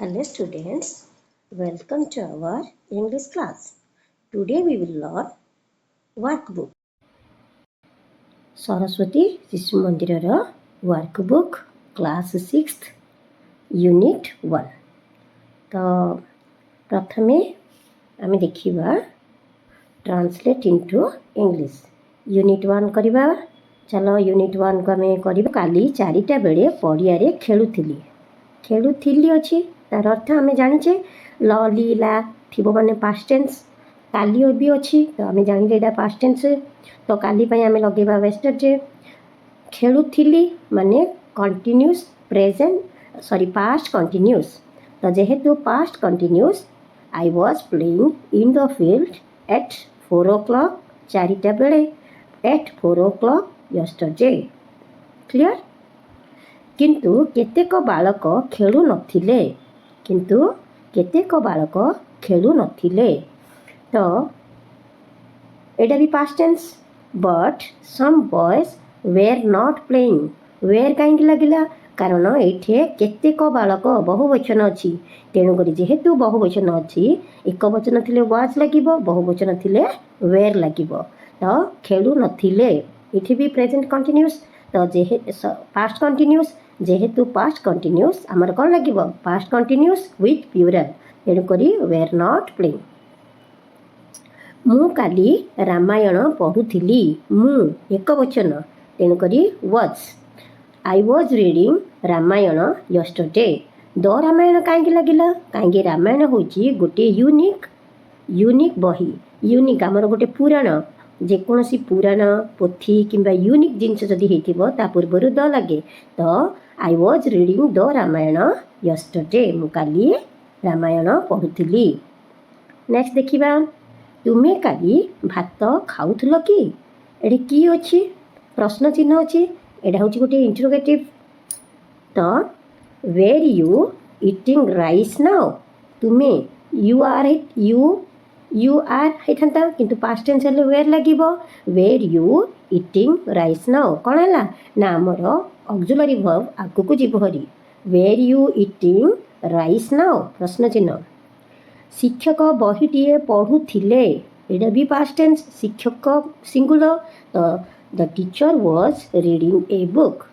Hello students, welcome to our English class. Today we will learn workbook. Saraswati Shishu मंदिर workbook class 6th unit 1. तो प्रथमे आम देखा translate into English unit 1 करवा. चलो यूनिट 1 को आम कर काली 4टा बेले पड़िया खेलुली अच्छी तार अर्थ आम जाचे ल ली ला थी मैंने पास्ट टेन्स काली भी अच्छी तो आम जाने यहाँ पास्ट टेन्स तो काली आम लगेगा वेस्टरडे खेलुली माने continuous present sorry past continuous तो जेहेतु past continuous I was playing in the field at 4 o'clock 4टा बेले एट 4 o'clock यस्टरडे क्लियर. किंतु केतेक बालक खेलु नथिले किंतु केतेक बालक खेलु नथिले तो एटा भी past tense but some boys were not playing were कहीं लगिला कारण ये केतेक बालक बहुवचन अच्छी तेणुक जेहेतु बहुवचन अच्छी एक वचन थिले वाज लगिब बहुवचन थिले वेर लगिब तो खेलु नथिले इथे भी प्रेजेंट कंटिन्यूस तो जेहे पास्ट कंटिन्यूस जेहेतु पास्ट कंटिन्यूस आमर कौन लगे पास्ट कंटिन्यूस विथ प्यूरल तेणुक वेर नॉट प्लेइंग. मु काली रामायण पढ़ुली मु एक वचन तेणुक was I was reading Ramayana yesterday. The Ramayana कहीं लगिला कहीं रामायण हूँ गोटे यूनिक बही यूनिक आमर गोटे पुराण जेकोसी पुराण पोथी किंबा यूनिक जिनस जदि होता पूर्वर द लगे तो I was reading the Ramayana yesterday मु काली रामायण पढ़ुली. नेक्स्ट देखिबा तुमे काली भात खाउथलो कि एडी की अछि प्रश्न चिन्ह अछि एडा होछि गोटे इंटरोगेटिव तो were you eating rice now तुमे यू आर होता किंतु पास्ट टेंस हेले वेर लगिबो were you eating rice now कौन है ना आमर ऑक्सिलरी वर्ब आगु को जीव हरी were you eating rice now प्रश्न चिन्ह. शिक्षक बहीटीए पढ़ुथिले एटा भी पास्ट टेंस शिक्षक सिंगुलर तो the teacher was reading a book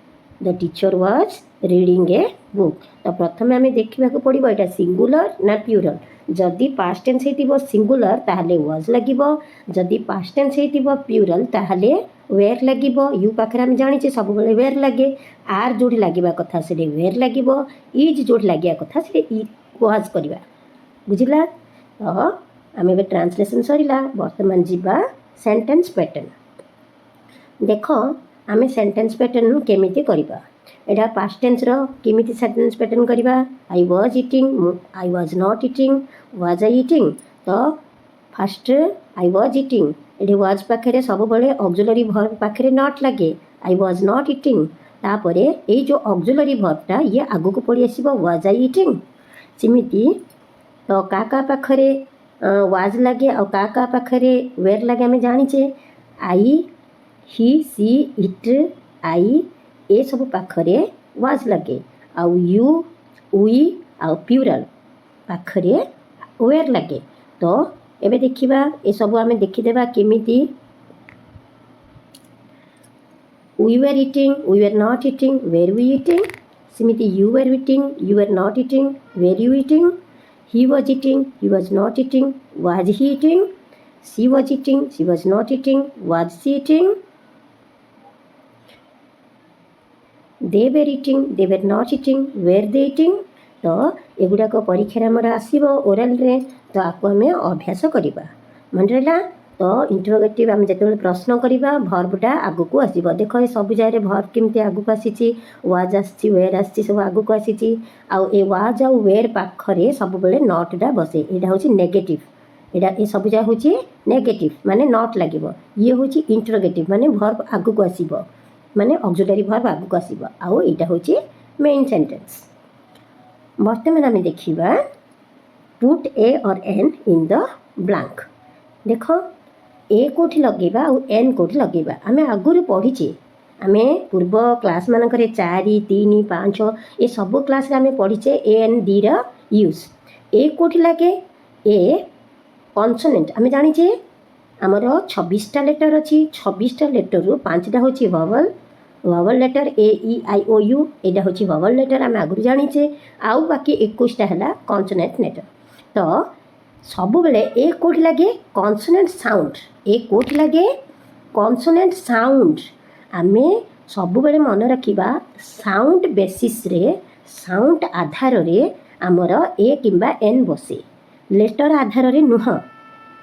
the teacher was reading a book. तो प्रथम आम देखा पड़ो यहाँ सिंगुलर ना प्यूरल जदि पास्ट टेंस हो सिंगुलर ताहले वाज लगिबो जदि पास्ट टेंस हो प्यूरल ताहले वेर लगिबो. यू पाखे आम जाने सब बेले वेर लगे आर जोड़ी लगे कथा से वेर लगिबो इज जोड़ी लगे कथा से वाज करवा बुझला. तो आम ए ट्रांसलेशन सरिला बर्तमान जीवा सेंटेंस पैटर्न देख आम सेंटेंस पैटर्न केमिति करबा एटा पास्ट टेंस रो केमिति सेंटेंस पैटर्न करबा I was eating I was not eating was I eating तो फास्ट आई वाज ईटिंग एटी वाज पाखे सब बेले ऑक्सिलरी वर्ब पाखे नॉट लगे आई वाज नॉट ईटिंग तापरे ये जो ऑक्सिलरी वर्बटा ये आगु को पड़ी आसीबो वाज आई ईटिंग सिमिति तो का पाखरे वाज लगे और का पाखरे वेर लगे आम जानिचे आई ही सी इट आई ए सब पाखरे वाज लगे आउ यू वी आउ प्यूरल पाखरे वेर लगे. तो एबे देखिबा ए सब आम देखिदेबा केमिति we were eating we were not eating were we eating सिमिति you were eating you were not eating were you eating he was eating he was not eating was he eating she was eating she was not eating was she eating they were eating they were not eating were they eating. तो एगुड़ाक परीक्षा आमर आसो oral रे तो आपको आम अभ्यास करवा मन रहा. तो इंटरोगेटिव आम जो प्रश्न करवा भर्बटा आगु को आसो देख ये सब जगह भर्ब केमती आगु को आसी वाज आसी वेर आसी सब आगु को आसी आउ ए वाज आउ वेर पाखरे सब बेले नॉटटा बसे यहाँ हूँ नेगेटिव एटा ये सब जगह हूँ नेगेटिव माने नॉट लगे ये हूँ इंटरोगेटिव माने भर्ब आगु को आसो माने ऑक्सिलरी वर्ब आगु को आसो आउ यहाँ हूँ मेन सेंटेंस. बर्तमान आम देखा पुट ए और एन इन द ब्लैंक देख ए कौटी लगेगा और एन कौटी लगेगा आम आगुरी पढ़ीचे आम पूर्व क्लास मानक 4, 3, 5 ये सब क्लास आम पढ़ीचे ए एन डी यूज ए कोठी लागे ए कॉन्सोनेंट आम जाचे आमर 26टा लेटर अच्छी 26टा लेटर रु 5टा हूँ ववल ववल letter A E I O you यहाँ हूँ ववल लेटर आम आगुरी जाचे आउ बाकी 21टा है कॉन्सोनेंट लेटर तो सब बेले ए कोठी लगे कॉन्सोनेंट साउंड ए कोठी लगे कॉन्सोनेंट साउंड आमे सब बेले मन रखिबा साउंड बेसिस रे साउंड आधार रे आमर ए किंबा एन बसे लेटर आधार रे नुह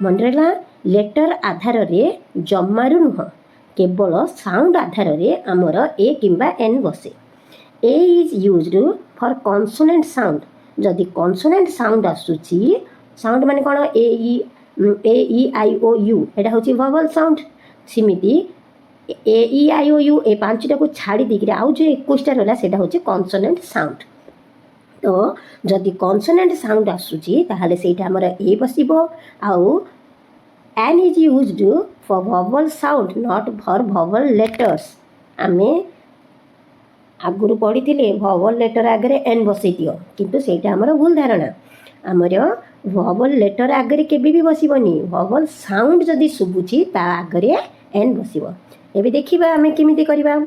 मन रहा लेटर आधार रे जमारू नुह केवल साउंड आधार रे आमर ए किंबा एन बसे A is used for consonant sound जदि कॉन्सोनेंट साउंड आसुची साउंड माने कौन ए ई आई ओ यू एटा हूँ ववल sound सिमिति A E I O U A 5टा को छाड़ी देकर आउ जो 21टा रहा से हूँ कॉन्सोनेंट साउंड तो जदि कॉन्सोनेंट साउंड आसुची ताहले सेटा हमर ए बसिबो आउ an is used for vowel sound not for vowel letters आमे आगुरु पढ़ी ववल लेटर आगे एन बसई दियो किंतु सेटा हमर भूल धारणा आमर ववल लेटर आगे केबे भी बसबनी ववल साउंड जदि शुभुची ता आगे एन बसब एबे देखिबा आमे केमिति करबा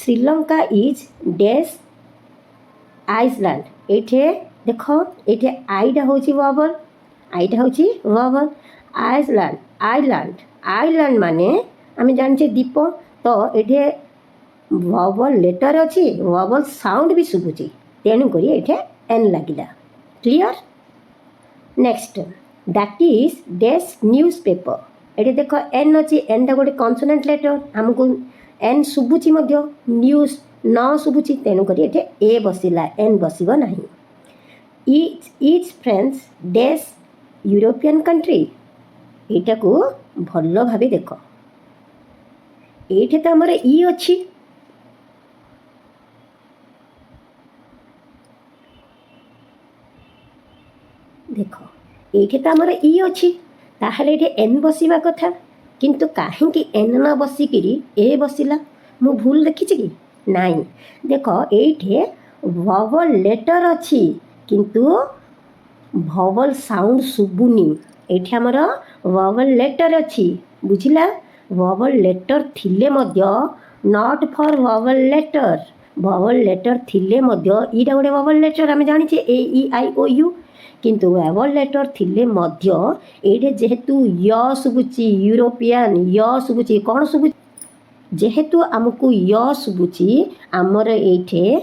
श्रीलंका इज डैश आइसलैंड एठे देख एठे आईटा हूँ ववल आईटा हूँ ववल आइसलैंड आइलैंड आइलैंड माने आमे जानिचे दीप तो एठे ववल लेटर अच्छी ववल साउंड भी शुभुची तेणुक ये एन लगिला clear next that is dash newspaper ये देख एन अच्छी एन टा गोटे कॉन्सोनेंट लेटर आमको एन शुभुची न्यूज न शुभुची तेणुक ये ए बसिला एन बसिब नहीं is friends dash European country एटा को भल भाव देख ये तो आमर ई अच्छी देख ये तो आमर ई अच्छी ताहले ये एन बसवा कथा किंतु कहीं एन न बसिकी ए बसिला मु भूल देखी कि नाई देख ये ववल लेटर अच्छी किंतु ववल साउंड शुभुनी ये आमर ववल लेटर अच्छी बुझिला ववल लेटर थिले मध्य नॉट फॉर ववल लेटर थिले मध्य ईटा गोटे ववल लेटर आम जाचे ए ई आई ओ यू किंतु ववल लेटर थिले मध्य ये जेहेतु य शुभुची यूरोपियन य शुभुची कौन शुभुची जेहेतु आमको य शुभुची आमर एठे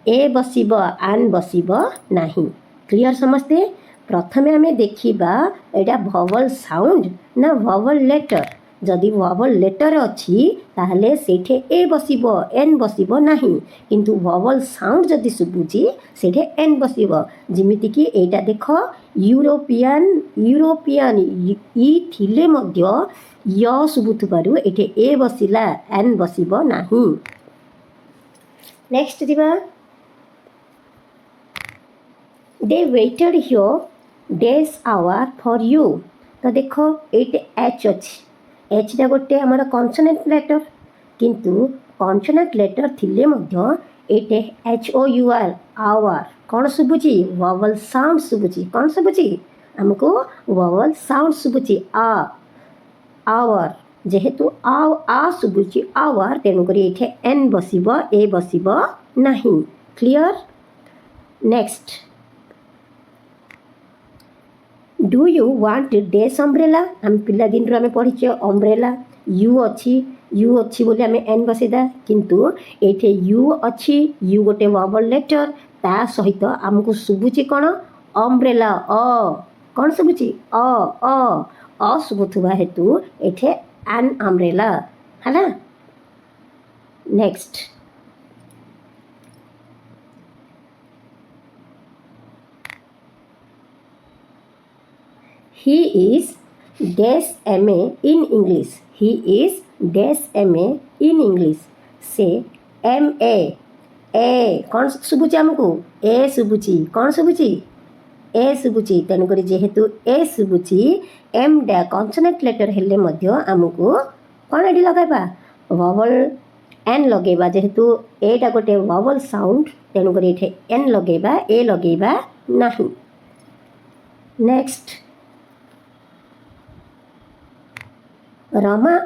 ए बसिब आन बसिब नहीं क्लियर समस्ते प्रथमे आमे देखिबा एटा ववल साउंड ना ववल लेटर जदि ववल लेटर अच्छी ताहले सेठे ए बसिब एन बसिब नहीं किंतु ववल साउंड जदि शुभुची सेठे एन बसिब जिमिति कि एटा देख यूरोपियन ई थिले मध्य य शुभुथबारु एठे ए बसिला एन बसिब नहीं नेक्स्ट दिबा they waited here dash hour for you तो देख ये एच अच्छी एचटा गोटे आमर कॉन्सोनेंट लेटर किंतु कॉन्सोनेंट लेटर थिले मध्य ये H O U R hour कौन शुभुची ववल साउंड शुभुची कौन शुभुची आमको ववल साउंड शुभुची आवर जेहेतु आ शुभुची आवर तेणुक ये एन बसिब ए बसिब नहीं clear next do you want dash umbrella आम पिला दिन रो आम पढ़ीचे अम्ब्रेला यू अच्छी बोली आम एन बसेदा किंतु ये यू अच्छी यू गोटे ववल लेटर ता सहित आमको शुभुची कौन अम्ब्रेला कौन शुभुची अ शुभुवा हेतु ये एन अम्ब्रेला है next he is dash MA in English he is dash MA in English से MA ए कौन शुभुची आमको ए शुभुची कौन शुभुची ए शुभुची तेणुक जेहेतु ए शुभुची एम डा कॉन्सोनेंट लेटर हेले मध्य आमको कौन एटी लगाइबा ववल एन लगेबा जेहेतु एटा गोटे वॉवल साउंड तेणुक ये एन लगेबा ए लगेबा नहीं। Next Rama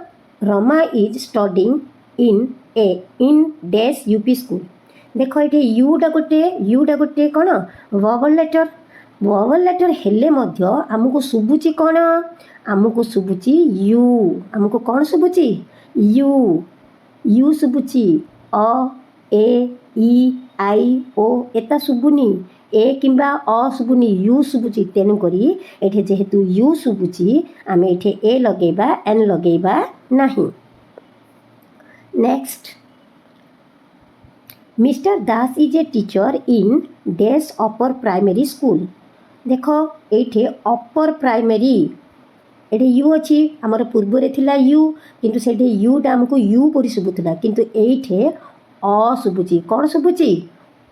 Rama is studying in dash UP school. देख ये यूटा गोटे कौन वॉवल लेटर हेले मध्य आमको शुभुची कौन आमको शुभुची यू आमको कौन शुभुची यू शुभुची अ ए ई आई ओ एता शुभुनी ए किंबा अ शुभुनी यू शुभुची तेणुक ये जेहेतु यू शुभुची आम ये ए लगेबा एन लगेबा नहीं। Next mister Das is a teacher in dash upper primary school. देख ये अपर प्राइमरी ये यू अच्छी आमर पूर्व थिला यू किंतु से यूटा आमको यू परी शुभुला किंतु ये अ शुभुची कौन शुभुची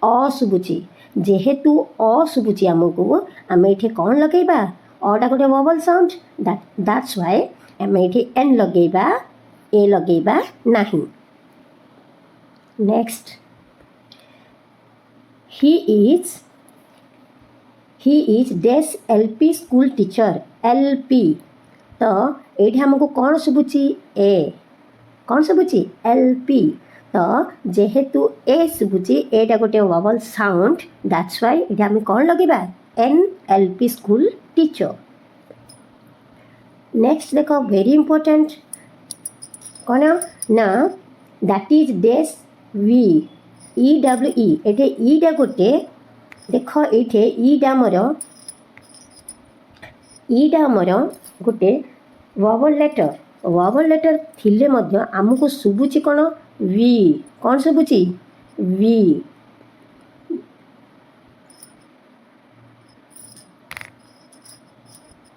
अ शुभुची जेहेतु अ शुभुची आमको आम ये कौन लगेबा अटा गोटे वॉवल साउंड दैट्स व्हाई आम ये एन लगेबा ए लगेबा नहीं। Next he is dash LP school teacher LP तो ये आमको कौन शुभुची ए कौन शुभुची एलपी तो जेहेतु ए शुभुची एटा गोटे वॉवल साउंड दैट्स व्हाई ये आम कौन लगेबा an LP school teacher. Next देखो वेरी इंपोर्टेंट कौन ना that is dash V E W E ये ईटा गोटे देख ये ईटा मोर गोटे वॉवल लेटर थिले मध्य आमको शुभुची कौन वी कौन शुभुची वी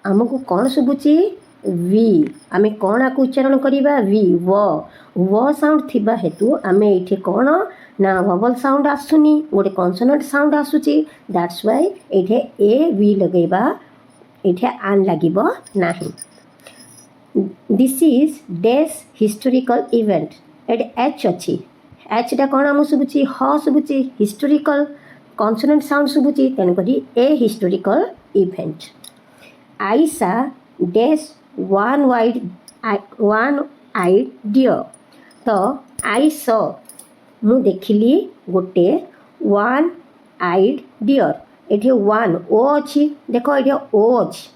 आमको कौन शुभुची वी आम कौन आपको उच्चारण करवा वी वो साउंड थिबा हेतु आम ये कौन ना वॉवल साउंड आसुनी गोटे कॉन्सोनेंट साउंड आसुची दैट्स व्हाई ये ए वी लगेबा ये आन लगिब नहीं। This is dash historical event एट एच अच्छी एचटा कौन आम शुभुची ह शुभुची हिस्टोरिकल कॉन्सोनेंट साउंड शुभुची तेणुक a historical event. I saw dash one eyed deer तो आई सॉ मु देखिली गोटे वन आइड डियर ये वन ओ अच्छी देख ये ओ अच्छी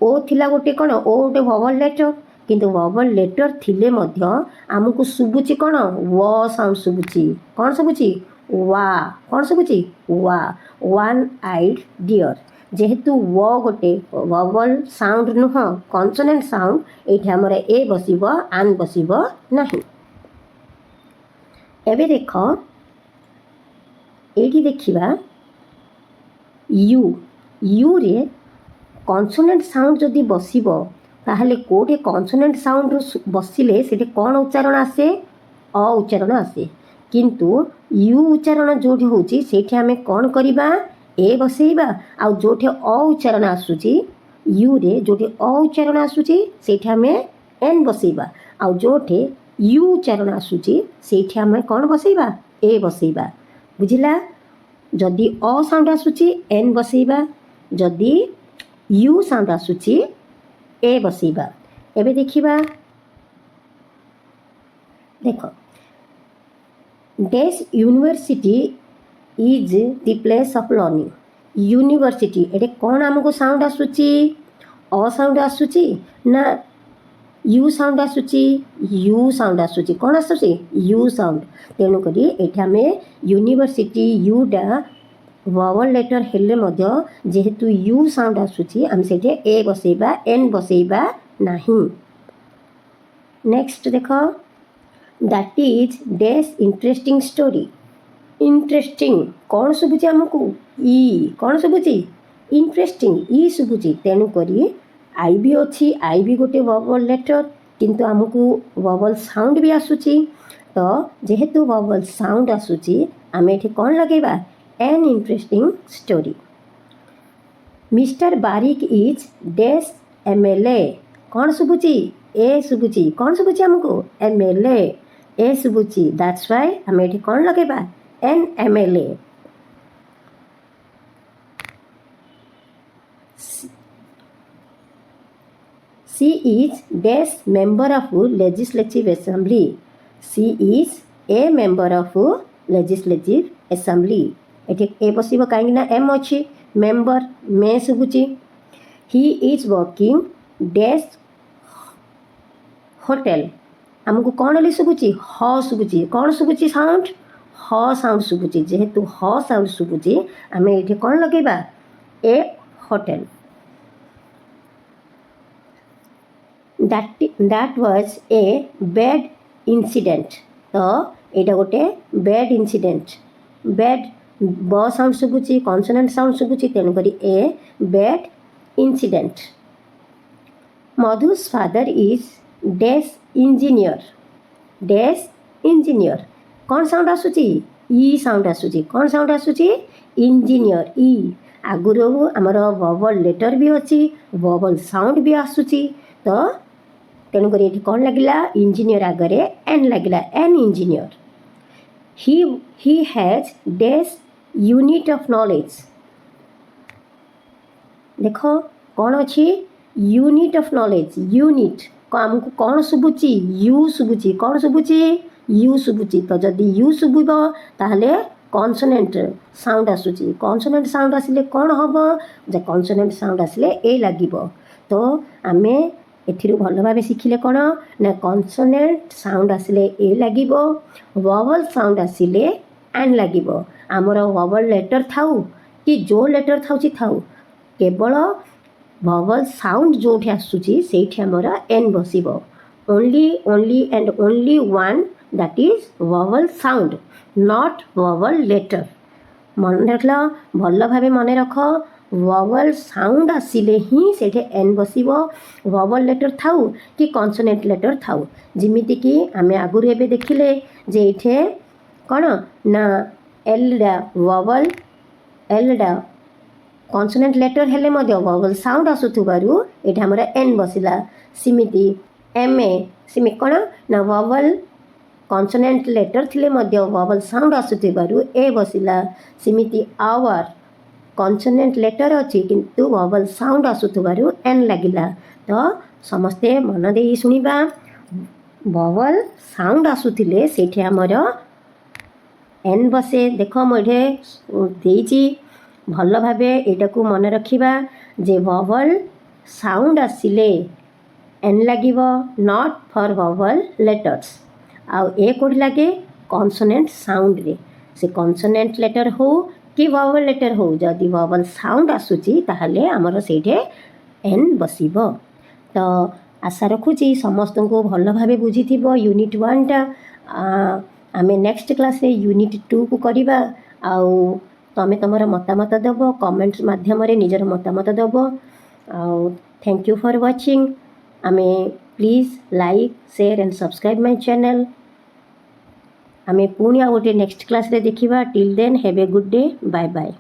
ओ थिला गोटे कौन ओ गोटे वॉवल लेटर किंतु वॉवल लेटर थिले मध्य आमको शुभुची कौन वो साउंड शुभुची कौन शुभुची वा कौन शुभुची वा वन आइड डियर जेहेतु वो गोटे वॉवल साउंड नुह कॉन्सोनेंट साउंड ये आमर ए बसिब आन बसिब नहीं। एबे देख ये देखा यू रे कॉन्सोनेंट साउंड जदि बसिब ताहले कोटे कॉन्सोनेंट साउंड बसिले से कौन उच्चारण आसे अ उच्चारण आसे किंतु यू उच्चारण जोठी होची सेठी आमे कौन करिबा ए बसेइबा आ जोठी अ उच्चारण आसुची यू रे जोठी अ उच्चारण आसुची सेठी आमे एन बसेइबा आ जोठी यू उच्चारण आसुची सेठी आमे कौन बसेइबा ए बसेइबा बुझिला जदि अ साउंड आसुची एन बसेइबा जदि यू साउंड आसुची ए बसेइबा। एबे देखिबा देख dash university is the place of learning university ये कौन आमको साउंड आसुची अ साउंड आसुची ना यू साउंड आसुची यू साउंड आसुची कौन आसुची यू साउंड तेणुक ये आम यूनिवर्सिटी यूटा वॉवल लेटर हेले मध्य जेहेतु यू साउंड आसुची आम से ए बसेइबा एन बसेइबा नहीं। नेक्स्ट देख that is dash interesting story interesting कौन शुभुची आमको ई कौन शुभुची इंटरेस्टिंग ई शुभुची तेणुक आई भी अच्छी आई भी गोटे वॉवल लेटर किंतु आमको वॉवल साउंड भी आसुची तो जेहेतु वॉवल साउंड आसुची आम ये कौन लगेबा an interesting story. Mister Barik is dash MLA कौन शुभुची ए शुभुची कौन शुभुची आमको एमएलए ए शुभुची दैट्स व्हाई आम ये कौन लगेगा NMLA She is dash member of legislative assembly. She is a member of legislative assembly. ଏଠି ଏ ବସିବ କାହିଁକି ନା ଏମ୍ ଅଛି ମେମ୍ବର ମେ ଶୁଭୁଛି he is working dash hotel ଆମକୁ କ'ଣ ବୋଲି ଶୁଭୁଛି ହ ଶୁଭୁଛି କ'ଣ ଶୁଭୁଛି ସାଉଣ୍ଡ ହ ସାଉଣ୍ଡ ଶୁଭୁଛି ଯେହେତୁ ହ ସାଉଣ୍ଡ ଶୁଭୁଛି ଆମେ ଏଠି କ'ଣ ଲଗେଇବା ଏ hotel that was a bad incident तो यहाँ गोटे bad incident bad ब साउंड शुभुची कॉन्सोनेंट साउंड शुभुची तेणुक ए bad incident मधु's father is dash engineer कौन साउंड आसुची ई साउंड आसुची कौन साउंड आसुची इंजीनियर ई आगुरु आमर ववल लेटर भी अच्छी ववल साउंड भी आसुची तो तेणुक ये कौन लगिला इंजीनियर आगे एन लगिला an engineer he has dash unit of knowledge देख कौन अच्छी यूनिट ऑफ नॉलेज यूनिट आमको कौन शुभुची यू शुभुची कौन शुभुची यू शुभुची तो जदि यू शुभ ताहले कॉन्सोनेंट साउंड आसुची कॉन्सोनेंट साउंड आसिले कौन हम जे कॉन्सोनेंट साउंड आसिले ए लागिबो तो आमे एथिरु भल भाव शिखिले कौन ना कॉन्सोनेंट साउंड आसिले ए लागिबो वॉवल साउंड आसिले एन लागिबो आमर वॉवल लेटर थाउ कि जो लेटर थाउची थाउ केवल वॉवल साउंड जोठी आसुची सेठी आमर एन बसिबो only and only one that is vowel sound not vowel letter मन रख भल भाव मन रख वॉवल साउंड आसिले ही सेठे एन बसिबो वॉवल लेटर थाउ कि कॉन्सोनेंट लेटर थाउ जिमिति कि आमे आगुरु एबे देखिले जे एठे कोन ना एल डा वॉवल एल डा कॉन्सोनेंट लेटर हेले मध्य वॉवल साउंड आसुथुबारु एठे हमरा एन बसिला सिमिति एम ए सिमि कोन ना वॉवल कॉन्सोनेंट लेटर थिले मध्य वॉवल साउंड आसुथुबारु ए बसिला सिमिति आवर कॉन्सोनेंट लेटर अच्छी किंतु वॉवल साउंड आसुथुबारु एन लागिला तो समस्ते मन देई सुनिबा वॉवल साउंड आसुथिले सेठी हमर एन बसे देख मुझे देइची भल भाबे एटा को मन रखिबा जे वॉवल साउंड आसिले एन लागिबो नॉट फॉर वॉवल लेटर्स आउ ए कोड लागे कॉन्सोनेंट साउंड रे से कॉन्सोनेंट लेटर हो कि वॉवल लेटर हो जदि वॉवल साउंड आसुची ताहले हमर सेठे एन बसिबो तो आशा रखुची समस्त को भल भाबे बुझीथिबो यूनिट 1 टा आमे नेक्स्ट क्लास रे यूनिट 2 को करिबा आउ तमे तमर मतामत देबो कमेंट्स माध्यम रे निजर मतामत देबो आउ थैंक यू फॉर वाचिंग आमे please like share and subscribe my channel आमे पुणी आ गोटे नेक्स्ट क्लास रे देखिबा till then have a good day bye bye.